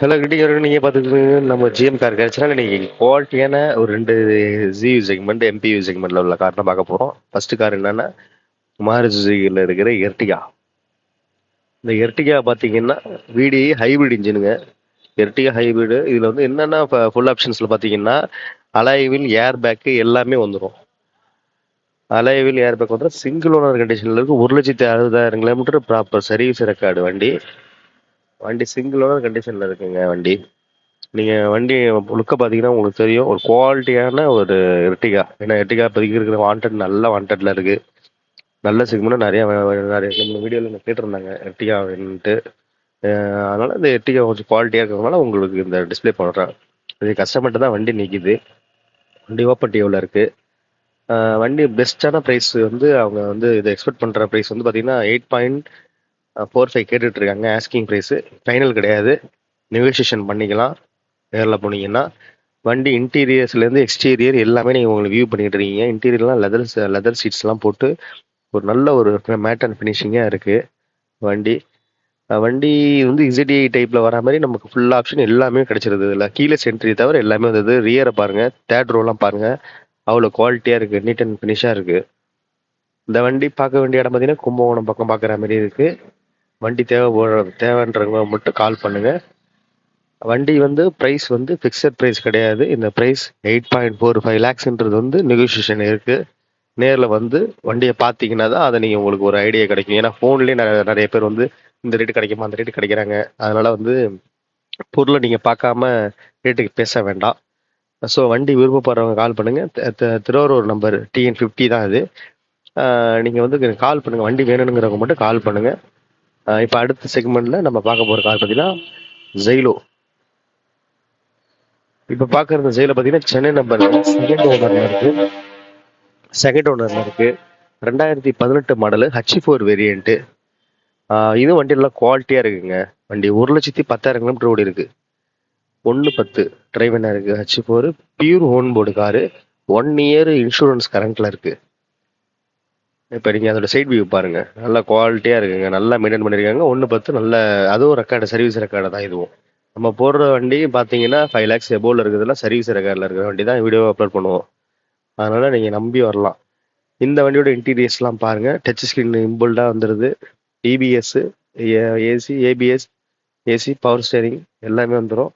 Hello கிட்டிங்க நீங்கள் பார்த்துட்டு நம்ம ஜிஎம் கார் கிடச்சுனா நீங்கள் குவாலிட்டியான ஒரு 2 ஜியூ செக்மெண்ட் எம்பியூ செக்மெண்ட்டில் உள்ள கார் தான் பார்க்க போகிறோம். ஃபஸ்ட்டு கார் என்னென்னா மாருதியில் இருக்கிற எர்டிகா. இந்த எர்டிகா பார்த்தீங்கன்னா விடி ஹைப்ரிட் இன்ஜினுங்க. Ertiga hybrid. இதில் வந்து என்னென்னா இப்போ ஃபுல் ஆப்ஷன்ஸில் பார்த்தீங்கன்னா அலாய்வில் ஏர் பேக்கு எல்லாமே வந்துடும். அலாய்வில் ஏர் பேக் வந்துடும். சிங்கிள் ஓனர் கண்டிஷனில் இருக்குது. 1,60,000 கிலோமீட்டர் ப்ராப்பர் சர்வீஸ் ரெக்கார்டு வண்டி. வண்டி சிங்கிள் ஓனர் கண்டிஷனில் இருக்குங்க வண்டி. நீங்கள் வண்டி லுக்கை பார்த்தீங்கன்னா உங்களுக்கு தெரியும், ஒரு குவாலிட்டியான ஒரு எர்டிகா. ஏன்னா எர்டிகா இப்போதைக்கு இருக்கிற நல்ல வாண்டடில் இருக்குது. நல்ல செக்மெண்ட்டும் நிறைய நம்ம வீடியோவில் கேட்டிருந்தாங்க எர்டிகா வேணுன்ட்டு. அதனால் இந்த எர்டிகா கொஞ்சம் குவாலிட்டியாக இருக்கிறதுனால உங்களுக்கு இந்த டிஸ்பிளே பண்ணுறேன். இது கஸ்டமர்கிட்ட தான் வண்டி நிற்கிது. வண்டி ஓப்பன் டியூவில் இருக்குது. வண்டி பெஸ்ட்டான ப்ரைஸ் வந்து அவங்க வந்து இதை எக்ஸ்பெக்ட் பண்ணுற ப்ரைஸ் வந்து பார்த்தீங்கன்னா 8.45 கேட்டுட்ருக்காங்க ஆஸ்கிங் ப்ரைஸு. ஃபைனல் கிடையாது, நெகோசியேஷன் பண்ணிக்கலாம் நேரில் போனீங்கன்னா. வண்டி இன்டீரியர்ஸ்லேருந்து எக்ஸ்டீரியர் எல்லாமே நீங்கள் உங்களுக்கு வியூ பண்ணிட்டு இருக்கீங்க. இன்டீரியர்லாம் லெதர் சீட்ஸ்லாம் போட்டு ஒரு நல்ல ஒரு மேட் அண்ட் ஃபினிஷிங்காக இருக்குது வண்டி. வண்டி வந்து இசட்ஐ டைப்பில் வர மாதிரி நமக்கு ஃபுல் ஆப்ஷன் எல்லாமே கிடச்சிருது. இதில் கீழே சென்ட்ரி தவிர எல்லாமே வந்தது. ரியரை பாருங்கள், தேர்ட் ரோலாம் பாருங்கள், அவ்வளோ குவாலிட்டியாக இருக்குது, நீட் அண்ட் ஃபினிஷாக இருக்குது. இந்த வண்டி பார்க்க வேண்டிய இடம் பார்த்தீங்கன்னா கும்பகோணம் பக்கம் பார்க்குற மாதிரி இருக்குது. வண்டி தேவைன்றவங்க மட்டும் கால் பண்ணுங்கள். வண்டி வந்து ப்ரைஸ் வந்து ஃபிக்ஸட் ப்ரைஸ் கிடையாது. இந்த ப்ரைஸ் 8.45 லேக்ஸ்ன்றது வந்து நெகோசியேஷன் இருக்குது. நேரில் வந்து வண்டியை பார்த்தீங்கன்னா தான் அதை நீங்கள் உங்களுக்கு ஒரு ஐடியா கிடைக்கும். ஏன்னா ஃபோன்லேயே நிறைய பேர் வந்து இந்த ரேட்டு கிடைக்குமா அந்த ரேட்டு கிடைக்கிறாங்க. அதனால் வந்து பொருளை நீங்கள் பார்க்காம ரேட்டுக்கு பேச வேண்டாம். ஸோ வண்டி விருப்பப்படுறவங்க கால் பண்ணுங்கள். திருவாரூர் நம்பர் TN50 தான் இது. நீங்கள் வந்து கால் பண்ணுங்கள். வண்டி வேணுங்கிறவங்க மட்டும் கால் பண்ணுங்கள். இப்போ அடுத்த செக்மெண்ட்டில் நம்ம பார்க்க போகிற கார் பார்த்தீங்கன்னா ஜெயிலோ. இப்போ பார்க்குற ஜெயில பார்த்தீங்கன்னா சென்னை நம்பரில் செகண்ட் ஓனரில் இருக்குது. 2018 மாடலு H4 வேரியண்ட்டு. இதுவும் வண்டி நல்லா குவாலிட்டியாக இருக்குங்க. வண்டி 1,10,000 கிலோமீட்டர் ஓடி இருக்குது. 110 டிரைவனாக இருக்குது. H4 pure own board car. 1 year insurance கரண்ட்டில் இருக்குது. இப்போ நீங்கள் அதோட சைட் வியூ பாருங்கள், நல்லா குவாலிட்டியாக இருக்குங்க. நல்லா மெயின்டைன் பண்ணியிருக்காங்க. 110 நல்ல அதுவும் ரெக்கார்டு, சர்வீஸ் ரெக்கார்டு தான் இதுவும். நம்ம போடுற வண்டி பார்த்தீங்கன்னா 5 லேக்ஸ் எபோவில் இருக்கிறதுலாம் சர்வீஸ் ரெக்கார்டில் இருக்கிற வண்டி தான் வீடியோ அப்லோட் பண்ணுவோம். அதனால் நீங்கள் நம்பி வரலாம். இந்த வண்டியோட இன்டீரியர்ஸ்லாம் பாருங்கள். டச் ஸ்க்ரீன் இம்புல்டாக வந்துடுது. EBS, AC, ABS, AC, power steering எல்லாமே வந்துடும்.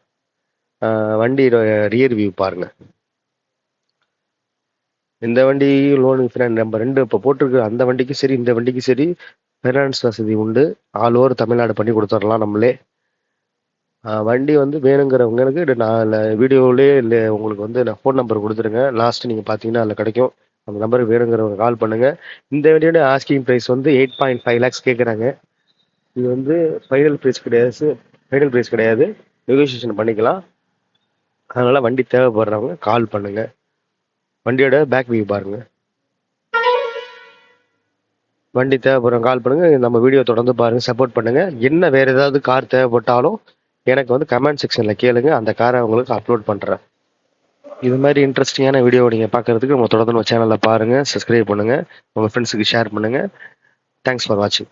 வண்டியோட ரியர் வியூ பாருங்கள். இந்த வண்டி லோனு ஃபினான்ஸ் நம்பர் 2 இப்போ போட்டிருக்கு. அந்த வண்டிக்கு சரி இந்த வண்டிக்கு சரி ஃபைனான்ஸ் வசதி உண்டு. ஆல் ஓவர் தமிழ்நாடு பண்ணி கொடுத்துடலாம் நம்மளே. வண்டி வந்து வேணுங்கிறவங்களுக்கு நான் வீடியோவிலே இல்லை உங்களுக்கு வந்து நான் ஃபோன் நம்பர் கொடுத்துருங்க. லாஸ்ட்டு நீங்கள் பார்த்தீங்கன்னா அதில் கிடைக்கும். அந்த நம்பருக்கு வேணுங்கிறவங்க கால் பண்ணுங்கள். இந்த வண்டியோட ஆஸ்கிங் ப்ரைஸ் வந்து 8.5 லேக்ஸ் கேட்குறாங்க. இது வந்து ஃபைனல் ப்ரைஸ் கிடையாது, நெகோசியேஷன் பண்ணிக்கலாம். அதனால் வண்டி தேவைப்படுறவங்க கால் பண்ணுங்கள். வண்டியோட பேக் வியூ பாருங்கள். வண்டி தேவைப்படுறவங்க கால் பண்ணுங்கள். நம்ம வீடியோ தொடர்ந்து பாருங்கள், சப்போர்ட் பண்ணுங்கள். என்ன வேறு ஏதாவது கார் தேவைப்பட்டாலும் எனக்கு வந்து கமெண்ட் செக்ஷனில் கேளுங்க. அந்த காரை உங்களுக்கு அப்லோட் பண்ணுறேன். இது மாதிரி இன்ட்ரெஸ்டிங்கான வீடியோ நீங்கள் பார்க்குறதுக்கு நம்ம தொடர்ந்து நம்ம சேனலில் பாருங்கள், சப்ஸ்கிரைப் பண்ணுங்கள், உங்கள் ஃப்ரெண்ட்ஸுக்கு ஷேர் பண்ணுங்கள். தேங்க்ஸ் ஃபார் வாட்சிங்.